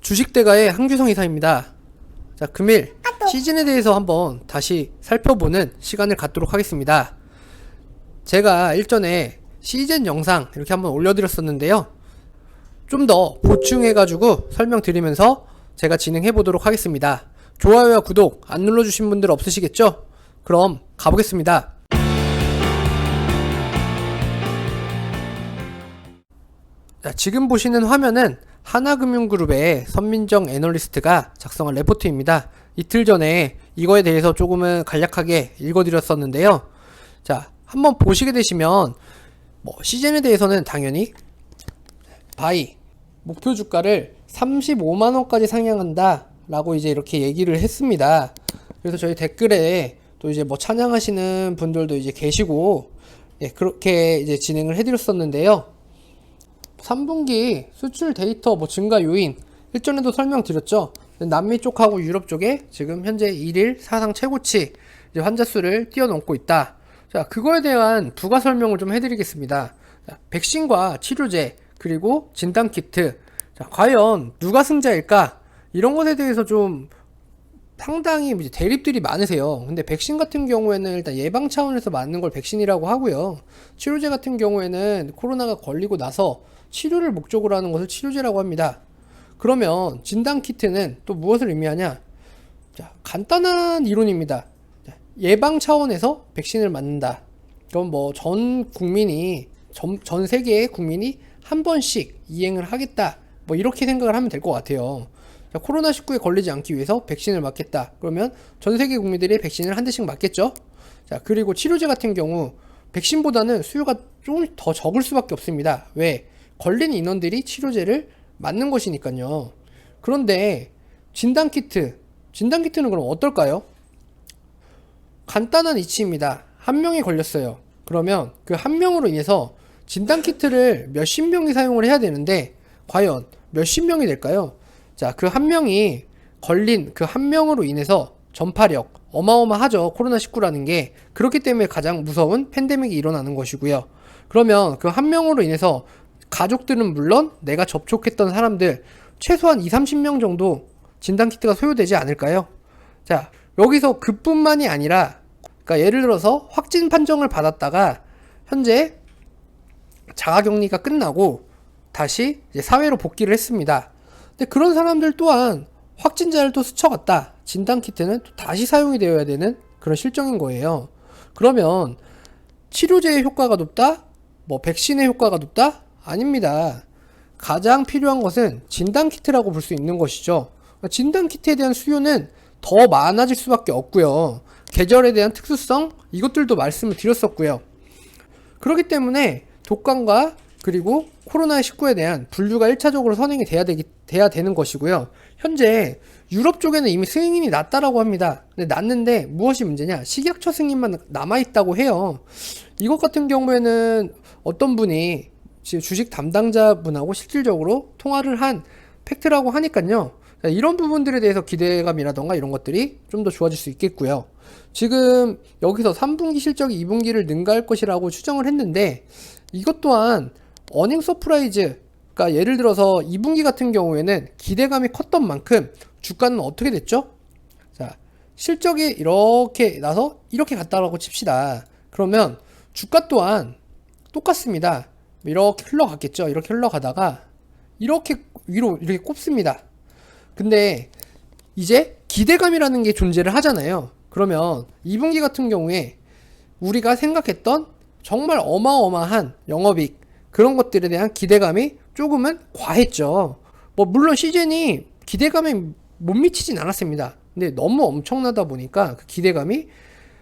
주식대가의 한규성 이사입니다. 자, 금일 시즌에 대해서 한번 다시 살펴보는 시간을 갖도록 하겠습니다. 제가 일전에 시즌 영상 이렇게 한번 올려드렸었는데요. 좀 더 보충해가지고 설명드리면서 제가 진행해보도록 하겠습니다. 좋아요와 구독 안 눌러주신 분들 없으시겠죠? 그럼 가보겠습니다. 자, 지금 보시는 화면은 하나금융그룹의 선민정 애널리스트가 작성한 레포트입니다. 이틀 전에 이거에 대해서 조금은 간략하게 읽어드렸었는데요. 자, 한번 보시게 되시면 시즌에 대해서는 당연히 바이 목표 주가를 35만원까지 상향한다 라고 이제 이렇게 얘기를 했습니다. 그래서 저희 댓글에 또 이제 찬양하시는 분들도 이제 계시고, 그렇게 이제 진행을 해드렸었는데요. 3분기 수출 데이터 증가 요인 일전에도 설명드렸죠. 남미 쪽하고 유럽 쪽에 지금 현재 1일 사상 최고치 이제 환자 수를 뛰어넘고 있다. 자, 그거에 대한 부가 설명을 좀 해드리겠습니다. 자, 백신과 치료제 그리고 진단키트, 자, 과연 누가 승자일까? 이런 것에 대해서 좀 상당히 대립들이 많으세요. 근데 백신 같은 경우에는 일단 예방 차원에서 맞는 걸 백신이라고 하고요. 치료제 같은 경우에는 코로나가 걸리고 나서 치료를 목적으로 하는 것을 치료제라고 합니다. 그러면 진단키트는 또 무엇을 의미하냐? 자, 간단한 이론입니다. 자, 예방 차원에서 백신을 맞는다. 그럼 전 국민이, 전 세계의 국민이 한 번씩 이행을 하겠다. 이렇게 생각을 하면 될 것 같아요. 자, 코로나19에 걸리지 않기 위해서 백신을 맞겠다. 그러면 전 세계 국민들이 백신을 한 대씩 맞겠죠? 자, 그리고 치료제 같은 경우 백신보다는 수요가 조금 더 적을 수밖에 없습니다. 왜? 걸린 인원들이 치료제를 맞는 것이니까요. 그런데 진단키트는 그럼 어떨까요? 간단한 이치입니다. 한 명이 걸렸어요. 그러면 그 한 명으로 인해서 진단키트를 몇십 명이 사용을 해야 되는데 과연 몇십 명이 될까요? 자, 그 한 명이 걸린 그 한 명으로 인해서 전파력 어마어마하죠. 코로나19라는 게. 그렇기 때문에 가장 무서운 팬데믹이 일어나는 것이고요. 그러면 그 한 명으로 인해서 가족들은 물론 내가 접촉했던 사람들 최소한 20-30명 정도 진단키트가 소요되지 않을까요? 자, 여기서 그뿐만이 아니라, 그러니까 예를 들어서 확진 판정을 받았다가 현재 자가격리가 끝나고 다시 이제 사회로 복귀를 했습니다. 근데 그런 사람들 또한 확진자를 또 스쳐갔다. 진단키트는 또 다시 사용이 되어야 되는 그런 실정인 거예요. 그러면 치료제의 효과가 높다? 백신의 효과가 높다? 아닙니다. 가장 필요한 것은 진단키트라고 볼 수 있는 것이죠. 진단키트에 대한 수요는 더 많아질 수밖에 없고요. 계절에 대한 특수성, 이것들도 말씀을 드렸었고요. 그렇기 때문에 독감과 그리고 코로나19에 대한 분류가 1차적으로 선행이 돼야 되는 것이고요. 현재 유럽 쪽에는 이미 승인이 났다라고 합니다. 근데 났는데 무엇이 문제냐? 식약처 승인만 남아있다고 해요. 이것 같은 경우에는 어떤 분이 주식 담당자분하고 실질적으로 통화를 한 팩트라고 하니까요. 이런 부분들에 대해서 기대감이라던가 이런 것들이 좀 더 좋아질 수 있겠고요. 지금 여기서 3분기 실적이 2분기를 능가할 것이라고 추정을 했는데 이것 또한 어닝 서프라이즈, 그러니까 예를 들어서 2분기 같은 경우에는 기대감이 컸던 만큼 주가는 어떻게 됐죠? 자, 실적이 이렇게 나서 이렇게 갔다라고 칩시다. 그러면 주가 또한 똑같습니다. 이렇게 흘러갔겠죠. 이렇게 흘러가다가 이렇게 위로 이렇게 꼽습니다. 근데 이제 기대감이라는 게 존재를 하잖아요. 그러면 2분기 같은 경우에 우리가 생각했던 정말 어마어마한 영업이익, 그런 것들에 대한 기대감이 조금은 과했죠. 물론 시즌이 기대감에 못 미치진 않았습니다. 근데 너무 엄청나다 보니까 그 기대감이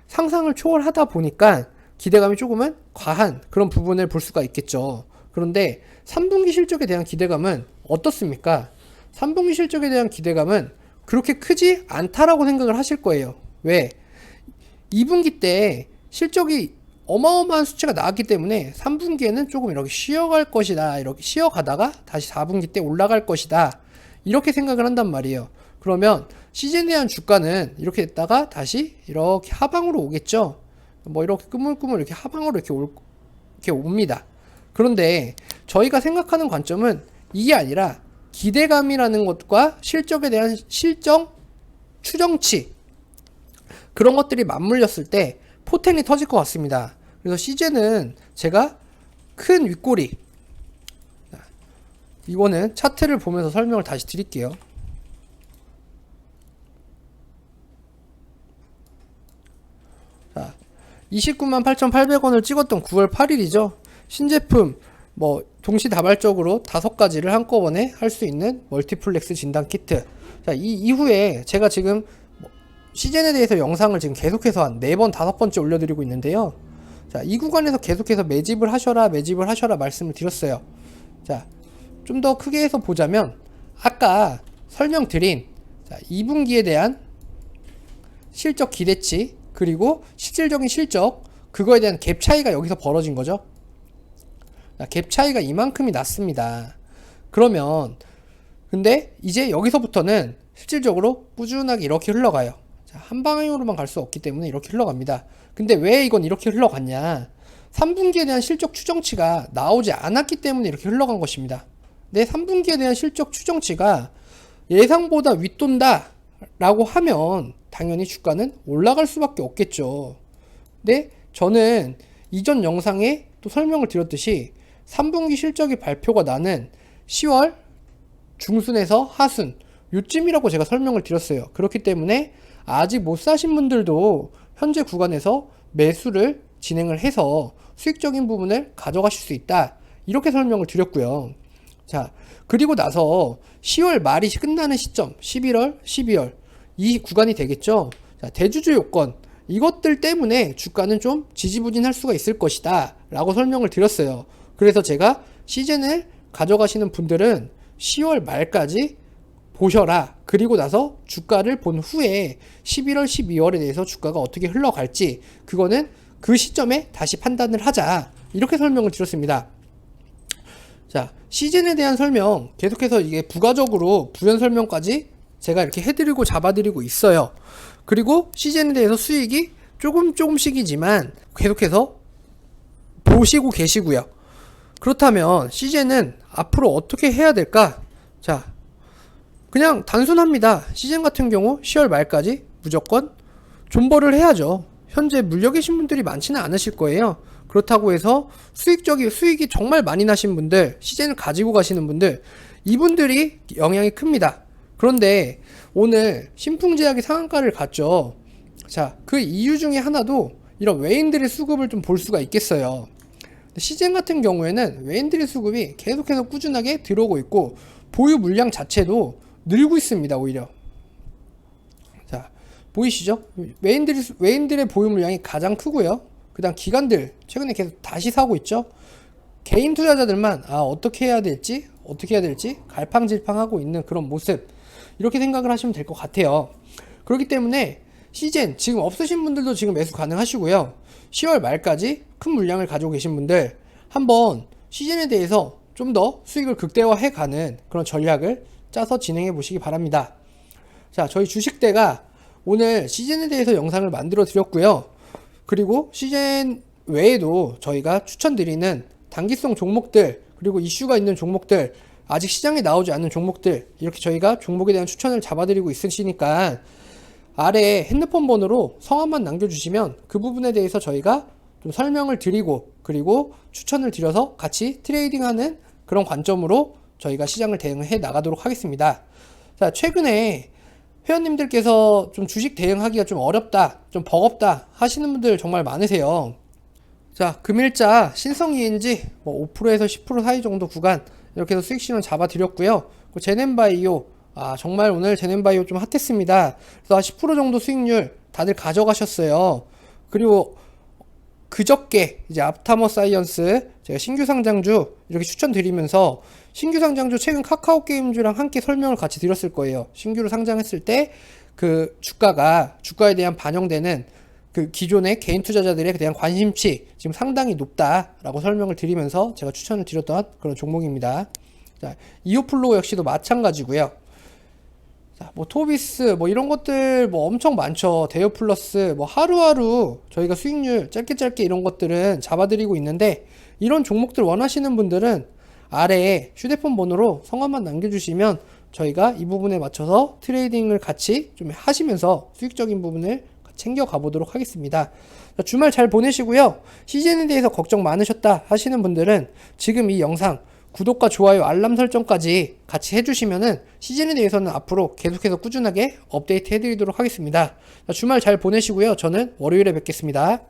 상상을 초월하다 보니까 기대감이 조금은 과한 그런 부분을 볼 수가 있겠죠. 그런데 3분기 실적에 대한 기대감은 어떻습니까? 3분기 실적에 대한 기대감은 그렇게 크지 않다라고 생각을 하실 거예요. 왜? 2분기 때 실적이 어마어마한 수치가 나왔기 때문에 3분기에는 조금 이렇게 쉬어갈 것이다. 이렇게 쉬어가다가 다시 4분기 때 올라갈 것이다. 이렇게 생각을 한단 말이에요. 그러면 시즌에 대한 주가는 이렇게 됐다가 다시 이렇게 하방으로 오겠죠. 이렇게 꾸물꾸물 이렇게 하방으로 이렇게 옵니다. 그런데 저희가 생각하는 관점은 이게 아니라 기대감이라는 것과 실적에 대한 실적 추정치, 그런 것들이 맞물렸을 때 포텐이 터질 것 같습니다. 그래서 시제는 제가 큰 윗꼬리, 이거는 차트를 보면서 설명을 다시 드릴게요. 자, 29만 8,800원을 찍었던 9월 8일이죠. 신제품 뭐 동시다발적으로 5가지를 한꺼번에 할 수 있는 멀티플렉스 진단 키트. 자, 이 이후에 제가 지금 시젠에 대해서 영상을 지금 계속해서 한 4번, 5번째 올려드리고 있는데요. 자, 이 구간에서 계속해서 매집을 하셔라 말씀을 드렸어요. 자, 좀 더 크게 해서 보자면 아까 설명드린 2분기에 대한 실적 기대치, 그리고 실질적인 실적, 그거에 대한 갭 차이가 여기서 벌어진 거죠. 갭 차이가 이만큼이 났습니다. 그러면 근데 이제 여기서부터는 실질적으로 꾸준하게 이렇게 흘러가요. 자, 한 방향으로만 갈 수 없기 때문에 이렇게 흘러갑니다. 근데 왜 이건 이렇게 흘러갔냐? 3분기에 대한 실적 추정치가 나오지 않았기 때문에 이렇게 흘러간 것입니다. 내 3분기에 대한 실적 추정치가 예상보다 윗돈다 라고 하면 당연히 주가는 올라갈 수밖에 없겠죠. 근데 저는 이전 영상에 또 설명을 드렸듯이 3분기 실적이 발표가 나는 10월 중순에서 하순 요쯤이라고 제가 설명을 드렸어요. 그렇기 때문에 아직 못 사신 분들도 현재 구간에서 매수를 진행을 해서 수익적인 부분을 가져가실 수 있다, 이렇게 설명을 드렸고요. 자, 그리고 나서 10월 말이 끝나는 시점 11월 12월 이 구간이 되겠죠. 자, 대주주 요건, 이것들 때문에 주가는 좀 지지부진할 수가 있을 것이다 라고 설명을 드렸어요. 그래서 제가 시즌을 가져가시는 분들은 10월 말까지 보셔라. 그리고 나서 주가를 본 후에 11월 12월에 대해서 주가가 어떻게 흘러갈지, 그거는 그 시점에 다시 판단을 하자, 이렇게 설명을 드렸습니다. 자, 시즌에 대한 설명 계속해서 이게 부가적으로 부연 설명까지 제가 이렇게 해드리고 잡아드리고 있어요. 그리고 시즌에 대해서 수익이 조금씩이지만 계속해서 보시고 계시고요. 그렇다면 시즌은 앞으로 어떻게 해야 될까? 자, 그냥 단순합니다. 시즌 같은 경우 10월 말까지 무조건 존버를 해야죠. 현재 물려 계신 분들이 많지는 않으실 거예요. 그렇다고 해서 수익이 정말 많이 나신 분들, 시즌을 가지고 가시는 분들, 이분들이 영향이 큽니다. 그런데 오늘 신풍제약이 상한가를 갔죠. 자, 그 이유 중에 하나도 이런 외인들의 수급을 좀 볼 수가 있겠어요. 시즌 같은 경우에는 외인들의 수급이 계속해서 꾸준하게 들어오고 있고 보유 물량 자체도 늘고 있습니다. 오히려. 자, 보이시죠? 외인들의 보유 물량이 가장 크고요. 그 다음 기관들 최근에 계속 다시 사고 있죠. 개인 투자자들만 어떻게 해야 될지 갈팡질팡하고 있는 그런 모습, 이렇게 생각을 하시면 될 것 같아요. 그렇기 때문에 시즌 지금 없으신 분들도 지금 매수 가능하시고요. 10월 말까지 큰 물량을 가지고 계신 분들 한번 시즌에 대해서 좀 더 수익을 극대화해 가는 그런 전략을 짜서 진행해 보시기 바랍니다. 자, 저희 주식대가 오늘 시즌에 대해서 영상을 만들어 드렸고요. 그리고 시즌 외에도 저희가 추천드리는 단기성 종목들, 그리고 이슈가 있는 종목들, 아직 시장에 나오지 않는 종목들, 이렇게 저희가 종목에 대한 추천을 잡아드리고 있으시니까 아래 핸드폰 번호로 성함만 남겨주시면 그 부분에 대해서 저희가 좀 설명을 드리고, 그리고 추천을 드려서 같이 트레이딩하는 그런 관점으로 저희가 시장을 대응해 나가도록 하겠습니다. 자, 최근에 회원님들께서 좀 주식 대응하기가 좀 어렵다, 좀 버겁다 하시는 분들 정말 많으세요. 자, 금일자 신성 ENG 5%에서 10% 사이 정도 구간 이렇게 해서 수익 신호 잡아 드렸고요. 제넨바이오, 정말 오늘 제넨바이오 좀 핫했습니다. 그래서 10% 정도 수익률 다들 가져가셨어요. 그리고 그저께 이제 앞타머 사이언스 제가 신규 상장주 이렇게 추천드리면서, 신규 상장주 최근 카카오 게임즈랑 함께 설명을 같이 드렸을 거예요. 신규로 상장했을 때 그 주가에 대한 반영되는 그 기존의 개인 투자자들에 대한 관심치 지금 상당히 높다라고 설명을 드리면서 제가 추천을 드렸던 그런 종목입니다. 자, 이오플로우 역시도 마찬가지고요. 자, 토비스 이런 것들 엄청 많죠. 대여플러스 하루하루 저희가 수익률 짧게 이런 것들은 잡아드리고 있는데, 이런 종목들 원하시는 분들은 아래에 휴대폰 번호로 성함만 남겨주시면 저희가 이 부분에 맞춰서 트레이딩을 같이 좀 하시면서 수익적인 부분을 챙겨가 보도록 하겠습니다. 주말 잘 보내시고요. 시즌에 대해서 걱정 많으셨다 하시는 분들은 지금 이 영상 구독과 좋아요, 알람 설정까지 같이 해주시면은 시즌에 대해서는 앞으로 계속해서 꾸준하게 업데이트 해드리도록 하겠습니다. 주말 잘 보내시고요. 저는 월요일에 뵙겠습니다.